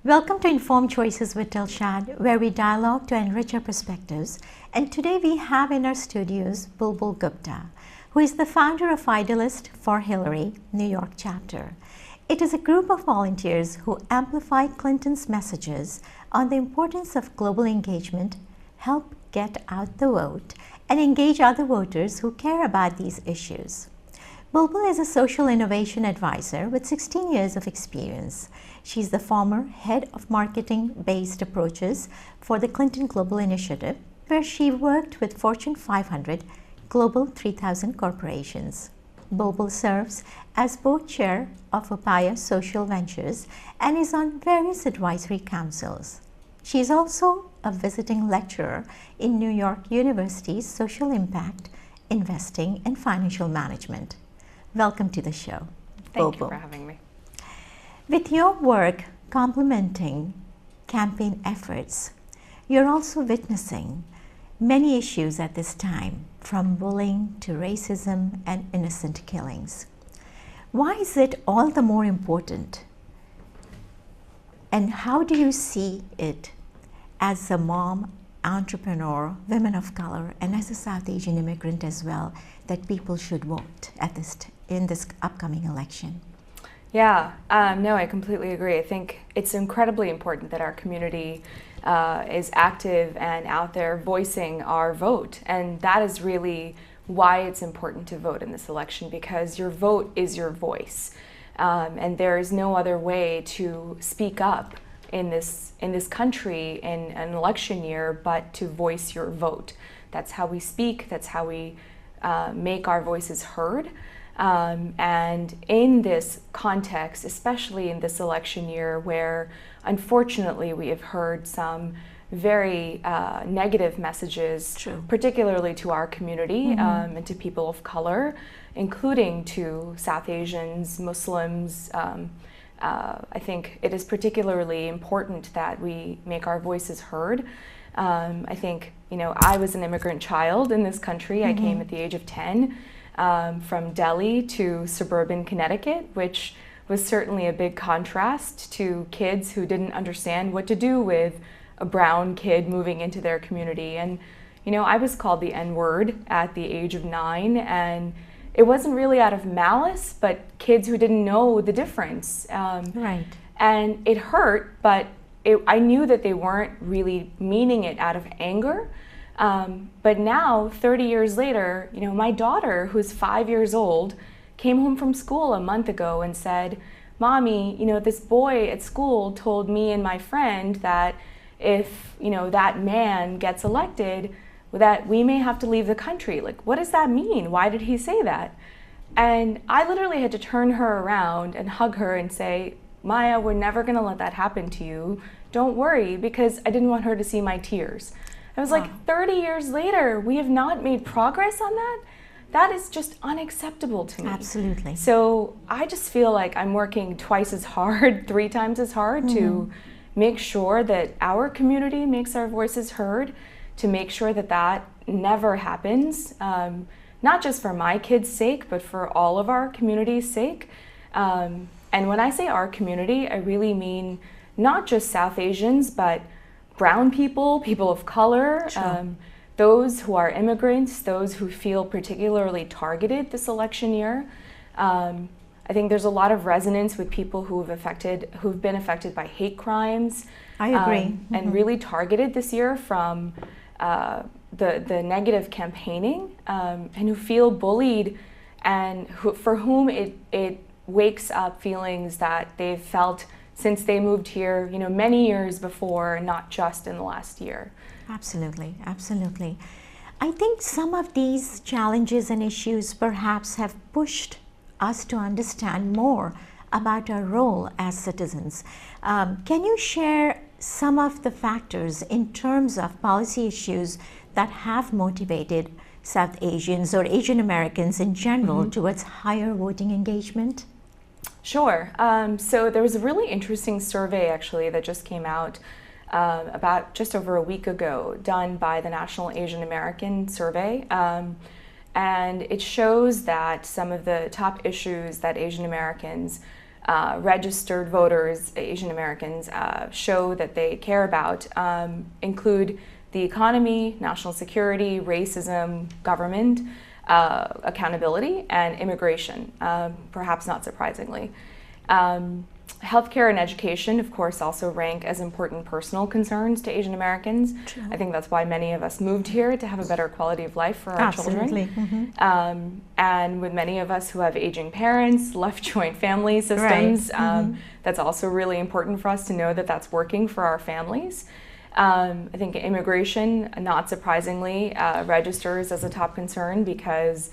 Welcome to Informed Choices with Dilshad, where we dialogue to enrich our perspectives. And today we have in our studios Bulbul Gupta, who is the founder of Idealist for Hillary, New York chapter. It is a group of volunteers who amplify Clinton's messages on the importance of global engagement, help get out the vote, and engage other voters who care about these issues. Bulbul is a social innovation advisor with 16 years of experience. She's the former head of marketing-based approaches for the Clinton Global Initiative, where she worked with Fortune 500 Global 3000 corporations. Bulbul serves as board chair of Upaya Social Ventures and is on various advisory councils. She is also a visiting lecturer in New York University's Social Impact, Investing, and Financial Management. Welcome to the show, Thank Bulbul. you for having me. With your work complementing campaign efforts, you're also witnessing many issues at this time, from bullying to racism and innocent killings. Why is it all the more important? And how do you see it as a mom, entrepreneur, women of color, and as a South Asian immigrant as well, that people should vote at in this upcoming election? Yeah, no, I completely agree. I think it's incredibly important that our community is active and out there voicing our vote. And that is really why it's important to vote in this election, because your vote is your voice. And there is no other way to speak up in this country in an election year but to voice your vote. That's how we speak, that's how we make our voices heard. And in this context, especially in this election year where unfortunately we have heard some very negative messages, True. Particularly to our community and to people of color, including to South Asians, Muslims. I think it is particularly important that we make our voices heard. I think, I was an immigrant child in this country. I came at the age of 10. From Delhi to suburban Connecticut, which was certainly a big contrast to kids who didn't understand what to do with a brown kid moving into their community. And, I was called the N-word at the age of 9, and it wasn't really out of malice, but kids who didn't know the difference. Right. And it hurt, but I knew that they weren't really meaning it out of anger. But now, 30 years later, my daughter, who's 5 years old, came home from school a month ago and said, "Mommy, this boy at school told me and my friend that if, that man gets elected, that we may have to leave the country. Like, what does that mean? Why did he say that?" And I literally had to turn her around and hug her and say, "Maya, we're never going to let that happen to you. Don't worry," because I didn't want her to see my tears. I was like, 30 years later, we have not made progress on that? That is just unacceptable to me. Absolutely. So I just feel like I'm working twice as hard, 3 times as hard to make sure that our community makes our voices heard, to make sure that that never happens, not just for my kids' sake, but for all of our community's sake. And when I say our community, I really mean not just South Asians, but brown people, people of color, those who are immigrants, those who feel particularly targeted this election year. I think there's a lot of resonance with people who've been affected by hate crimes. I agree. And really targeted this year from the negative campaigning, and who feel bullied, and for whom it wakes up feelings that they've felt since they moved here, many years before, not just in the last year. Absolutely, absolutely. I think some of these challenges and issues perhaps have pushed us to understand more about our role as citizens. Can you share some of the factors in terms of policy issues that have motivated South Asians or Asian Americans in general towards higher voting engagement? Sure. So there was a really interesting survey actually that just came out about just over a week ago, done by the National Asian American Survey. And it shows that some of the top issues that Asian Americans registered voters, Asian Americans, show that they care about include the economy, national security, racism, government, accountability, and immigration, perhaps not surprisingly. Healthcare and education, of course, also rank as important personal concerns to Asian Americans. True. I think that's why many of us moved here, to have a better quality of life for our Absolutely. children. And with many of us who have aging parents, left joint family systems, that's also really important for us to know that that's working for our families. I think immigration, not surprisingly, registers as a top concern because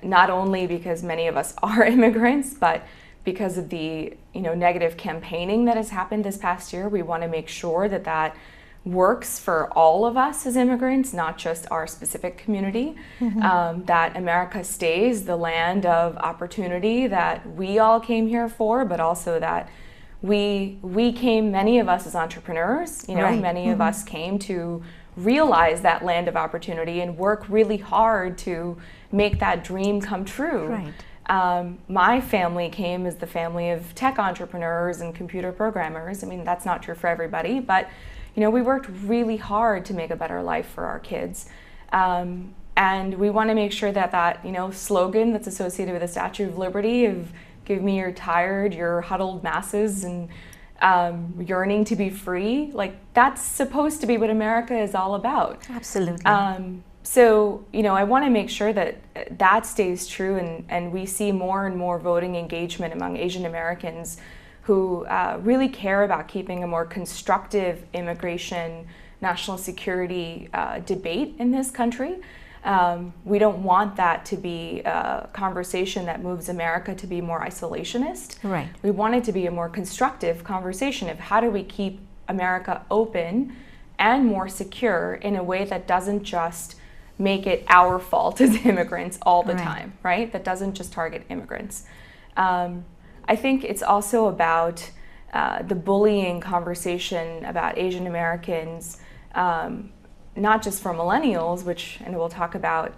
not only because many of us are immigrants, but because of the negative campaigning that has happened this past year. We want to make sure that that works for all of us as immigrants, not just our specific community, that America stays the land of opportunity that we all came here for, but also that we came, many of us as entrepreneurs, many of us came to realize that land of opportunity and work really hard to make that dream come true. Right. My family came as the family of tech entrepreneurs and computer programmers. I mean, that's not true for everybody, but we worked really hard to make a better life for our kids. And we want to make sure that that slogan that's associated with the Statue of Liberty of "Give me your tired, your huddled masses and yearning to be free," like that's supposed to be what America is all about. Absolutely. So, I want to make sure that that stays true and we see more and more voting engagement among Asian Americans who really care about keeping a more constructive immigration, national security debate in this country. We don't want that to be a conversation that moves America to be more isolationist. Right. We want it to be a more constructive conversation of how do we keep America open and more secure in a way that doesn't just make it our fault as immigrants all the time, right? That doesn't just target immigrants. I think it's also about the bullying conversation about Asian Americans, not just for millennials, which and we'll talk about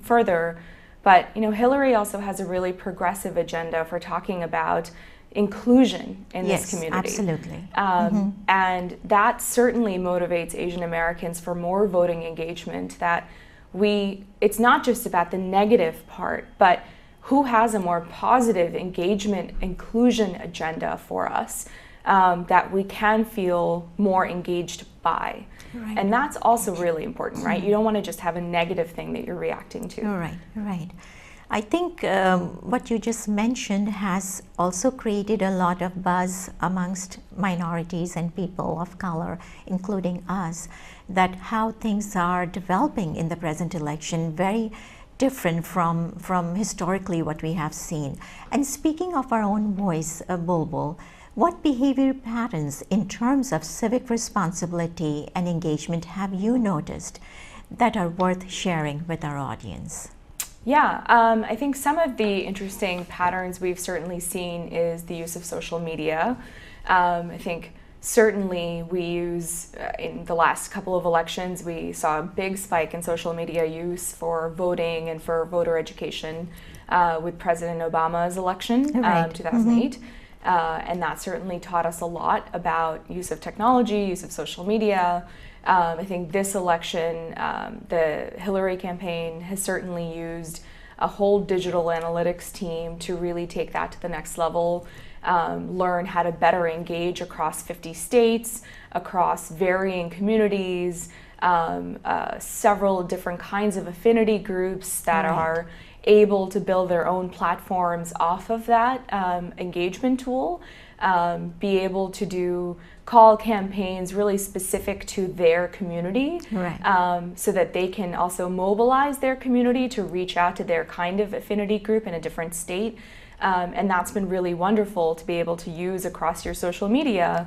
further, but Hillary also has a really progressive agenda for talking about inclusion in this community. Absolutely. And that certainly motivates Asian Americans for more voting engagement, that it's not just about the negative part, but who has a more positive engagement, inclusion agenda for us that we can feel more engaged by. Right. And that's also really important, right? You don't want to just have a negative thing that you're reacting to. Right. I think what you just mentioned has also created a lot of buzz amongst minorities and people of color, including us, that how things are developing in the present election, very different from historically what we have seen. And speaking of our own voice, Bulbul, what behavior patterns in terms of civic responsibility and engagement have you noticed that are worth sharing with our audience? Yeah, I think some of the interesting patterns we've certainly seen is the use of social media. I think certainly we use, in the last couple of elections, we saw a big spike in social media use for voting and for voter education with President Obama's election, 2008. And that certainly taught us a lot about use of technology, use of social media. I think this election, the Hillary campaign has certainly used a whole digital analytics team to really take that to the next level, learn how to better engage across 50 states, across varying communities, several different kinds of affinity groups that are able to build their own platforms off of that engagement tool, be able to do call campaigns really specific to their community, so that they can also mobilize their community to reach out to their kind of affinity group in a different state. And that's been really wonderful to be able to use across your social media,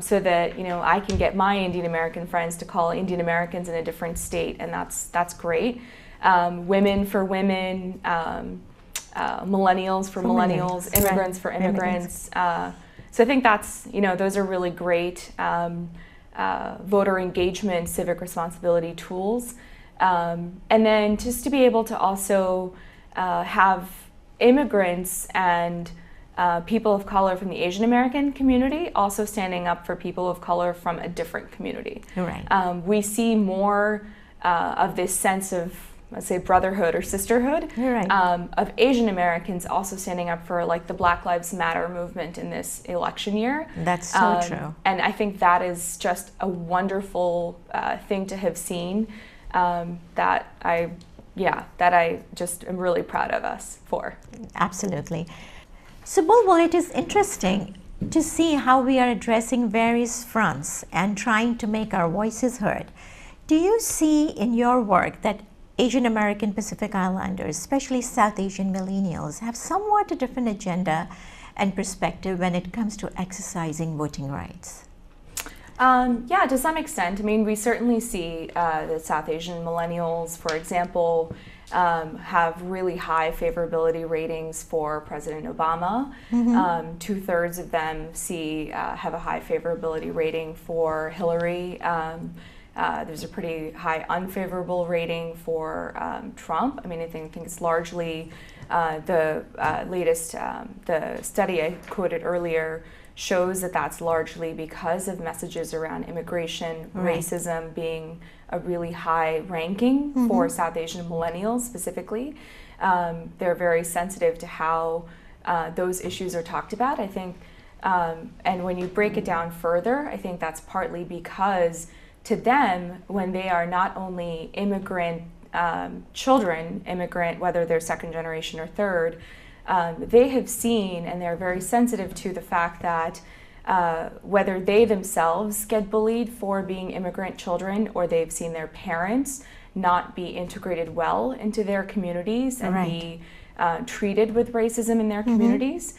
so that I can get my Indian American friends to call Indian Americans in a different state, and that's great. Women for women, millennials for millennials, immigrants for immigrants. So I think that's, those are really great voter engagement, civic responsibility tools. And then just to be able to also have immigrants and people of color from the Asian American community also standing up for people of color from a different community. Right. We see more of this sense of, let's say, brotherhood or sisterhood, Right. of Asian Americans also standing up for like the Black Lives Matter movement in this election year. That's so true. And I think that is just a wonderful thing to have seen, that I just am really proud of us for. Absolutely. So, Bulbul, it is interesting to see how we are addressing various fronts and trying to make our voices heard. Do you see in your work that Asian American Pacific Islanders, especially South Asian millennials, have somewhat a different agenda and perspective when it comes to exercising voting rights? Yeah, to some extent. I mean, we certainly see that South Asian millennials, for example, have really high favorability ratings for President Obama. 2/3 of them have a high favorability rating for Hillary. There's a pretty high unfavorable rating for Trump. I mean, I think it's largely the latest, the study I quoted earlier shows that that's largely because of messages around immigration, racism being a really high ranking for South Asian millennials specifically. They're very sensitive to how those issues are talked about, I think. And when you break it down further, I think that's partly because to them, when they are not only immigrant children, whether they're second generation or third, they have seen and they're very sensitive to the fact that whether they themselves get bullied for being immigrant children or they've seen their parents not be integrated well into their communities and be treated with racism in their communities.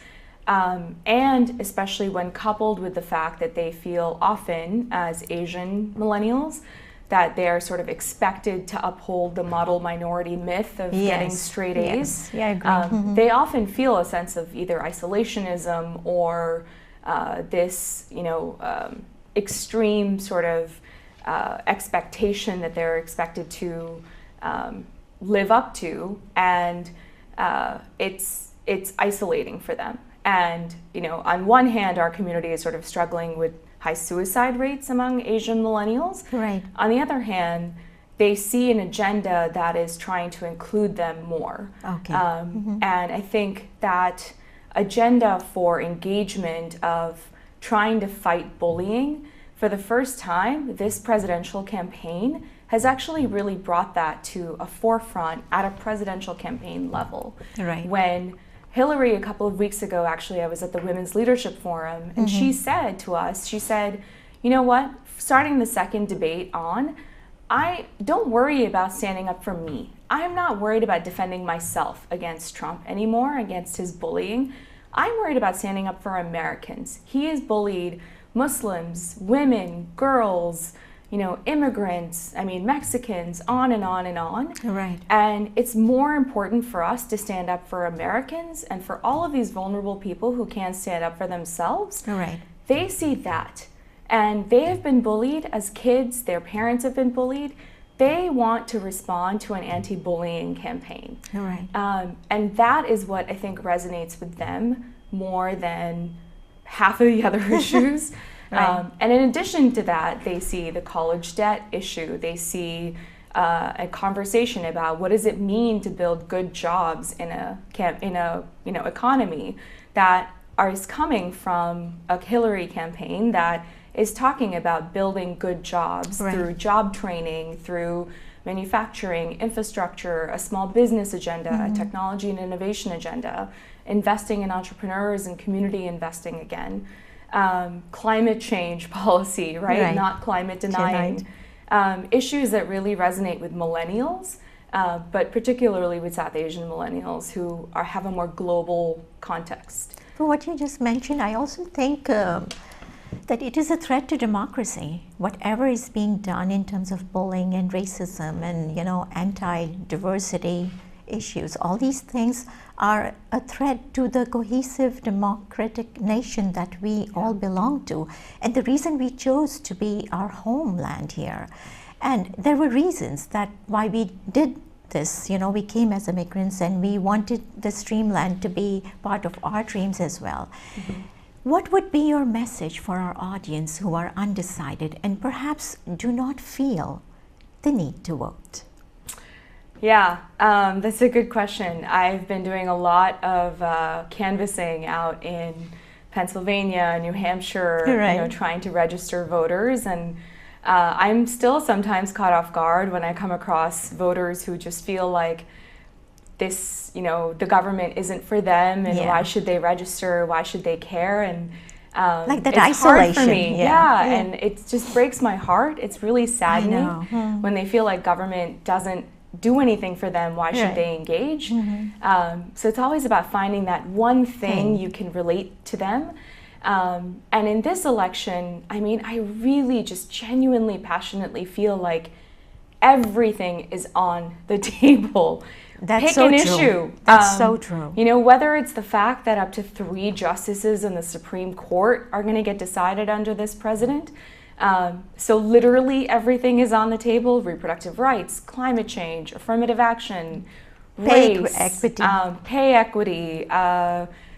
And especially when coupled with the fact that they feel often as Asian millennials that they are sort of expected to uphold the model minority myth of getting straight A's. Yeah, I agree. They often feel a sense of either isolationism or this, extreme sort of expectation that they're expected to live up to, and it's isolating for them. And on one hand, our community is sort of struggling with high suicide rates among Asian millennials. Right. On the other hand, they see an agenda that is trying to include them more. Okay. And I think that agenda for engagement of trying to fight bullying, for the first time, this presidential campaign has actually really brought that to a forefront at a presidential campaign level. Right. When Hillary, a couple of weeks ago, actually, I was at the Women's Leadership Forum, and she said to us, she said, you know what, starting the second debate on, I don't worry about standing up for me. I'm not worried about defending myself against Trump anymore, against his bullying. I'm worried about standing up for Americans. He has bullied Muslims, women, girls, immigrants, Mexicans, on and on and on. Right. And it's more important for us to stand up for Americans and for all of these vulnerable people who can't stand up for themselves. Right. They see that. And they have been bullied as kids. Their parents have been bullied. They want to respond to an anti-bullying campaign. Right. And that is what I think resonates with them more than half of the other issues. Right. And in addition to that, they see the college debt issue. They see a conversation about what does it mean to build good jobs in a economy that is coming from a Hillary campaign that is talking about building good jobs through job training, through manufacturing, infrastructure, a small business agenda, a technology and innovation agenda, investing in entrepreneurs and community investing again. Climate change policy, right? Not climate denying. Issues that really resonate with millennials, but particularly with South Asian millennials who have a more global context. For what you just mentioned, I also think that it is a threat to democracy. Whatever is being done in terms of bullying and racism and anti-diversity issues, all these things are a threat to the cohesive democratic nation that we all belong to, and the reason we chose to be our homeland here. And there were reasons that why we did this. You know, we came as immigrants and we wanted this dreamland to be part of our dreams as well. What would be your message for our audience who are undecided and perhaps do not feel the need to vote? Yeah, that's a good question. I've been doing a lot of canvassing out in Pennsylvania, New Hampshire, Right. you know, trying to register voters, and I'm still sometimes caught off guard when I come across voters who just feel like this, you know, the government isn't for them, and Yeah. why should they register? Why should they care? And Like that it's hard isolation. for me. Yeah. And it just breaks my heart. It's really saddening know. when they feel like government doesn't do anything for them. Why should Right. they engage? So it's always about finding that one thing you can relate to them. And in this election, I mean, I really just genuinely, passionately feel like everything is on the table. That's Pick so an true. issue. That's so true. You know, whether it's the fact that up to 3 justices in the Supreme Court are going to get decided under this president. So literally everything is on the table: reproductive rights, climate change, affirmative action, Pay race, equity. pay equity,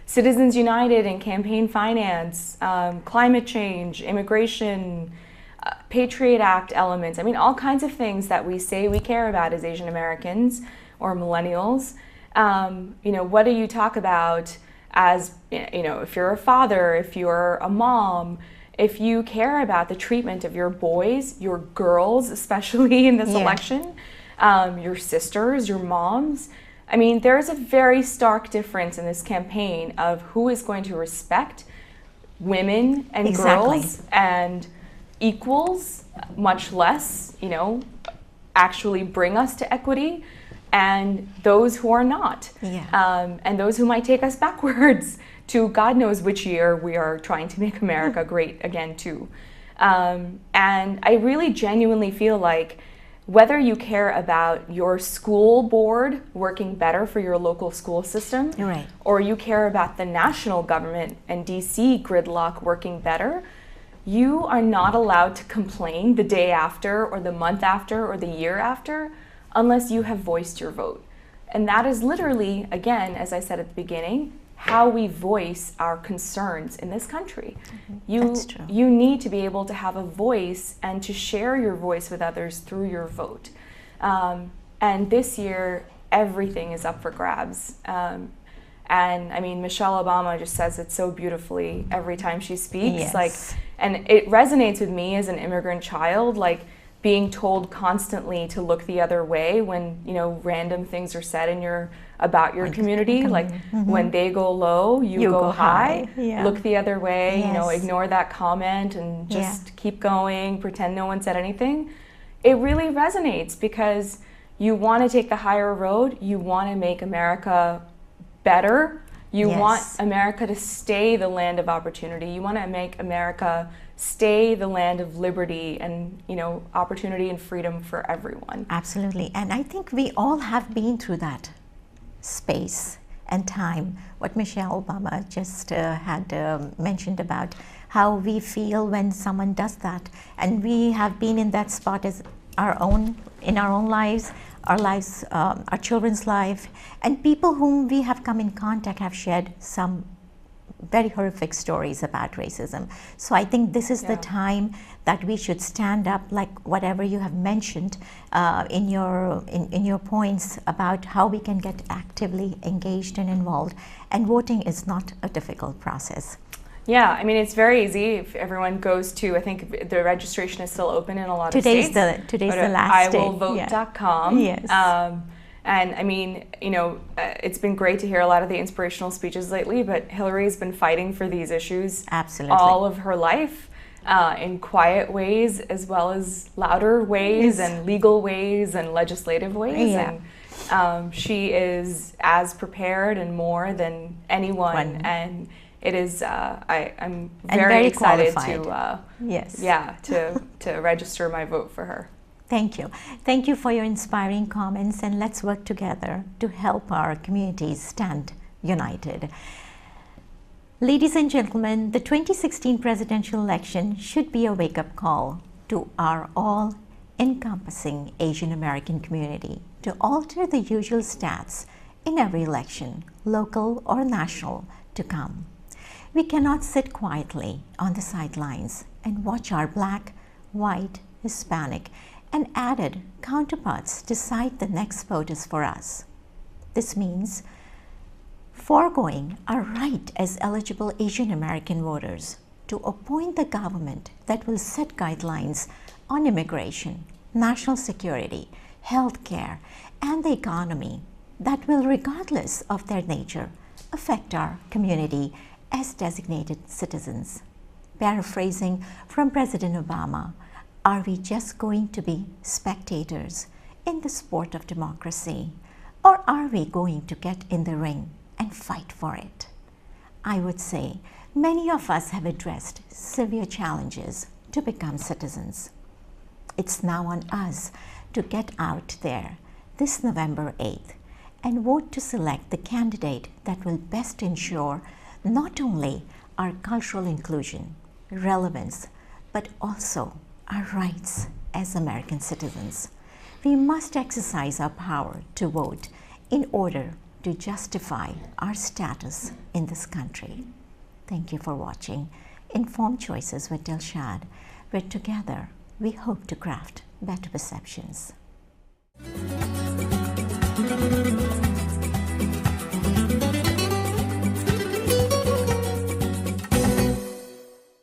Citizens United and campaign finance, climate change, immigration, Patriot Act elements. I mean, all kinds of things that we say we care about as Asian Americans or millennials. You know, what do you talk about as, you know, if you're a father, if you're a mom, if you care about the treatment of your boys, your girls, especially in this election, your sisters, your moms. I mean, there's a very stark difference in this campaign of who is going to respect women and girls and equals, much less, you know, actually bring us to equity, and those who are not, and those who might take us backwards to God knows which year we are trying to make America great again too. And I really genuinely feel like whether you care about your school board working better for your local school system, or you care about the national government and DC gridlock working better, you are not allowed to complain the day after or the month after or the year after unless you have voiced your vote. And that is literally, again, as I said at the beginning, how we voice our concerns in this country. You need to be able to have a voice and to share your voice with others through your vote. And this year, everything is up for grabs. And I mean, Michelle Obama just says it so beautifully every time she speaks. Like, and it resonates with me as an immigrant child, like being told constantly to look the other way when, you know, random things are said in about your community, like when they go low, you go high. Look the other way, you know, ignore that comment and just keep going, pretend no one said anything. It really resonates because you want to take the higher road, you want to make America better, you want America to stay the land of opportunity, you want to make America stay the land of liberty and, you know, opportunity and freedom for everyone. Absolutely. And I think we all have been through that space and time. What Michelle Obama just had mentioned about how we feel when someone does that. And we have been in that spot as in our own lives, our children's life, and people whom we have come in contact have shared some very horrific stories about racism. So I think this is the time that we should stand up, like whatever you have mentioned in your points about how we can get actively engaged and involved. And voting is not a difficult process. Yeah, I mean, it's very easy if everyone goes to, I think the registration is still open in a lot of states. Today's the last day. iwillvote.com. And I mean, you know, it's been great to hear a lot of the inspirational speeches lately, but Hillary's been fighting for these issues all of her life in quiet ways as well as louder ways and legal ways and legislative ways. And she is as prepared and more than anyone. And it is, I'm very excited to register my vote for her. Thank you. Thank you for your inspiring comments, and let's work together to help our communities stand united. Ladies and gentlemen, the 2016 presidential election should be a wake-up call to our all-encompassing Asian American community to alter the usual stats in every election, local or national, to come. We cannot sit quietly on the sidelines and watch our Black, white, Hispanic, and added counterparts decide the next voters for us. This means foregoing our right as eligible Asian American voters to appoint the government that will set guidelines on immigration, national security, health care, and the economy that will, regardless of their nature, affect our community as designated citizens. Paraphrasing from President Obama, are we just going to be spectators in the sport of democracy, or are we going to get in the ring and fight for it? I would say many of us have addressed severe challenges to become citizens. It's now on us to get out there this November 8th and vote to select the candidate that will best ensure not only our cultural inclusion, relevance, but also our rights as American citizens. We must exercise our power to vote in order to justify our status in this country. Thank you for watching Informed Choices with Dilshad, where together we hope to craft better perceptions.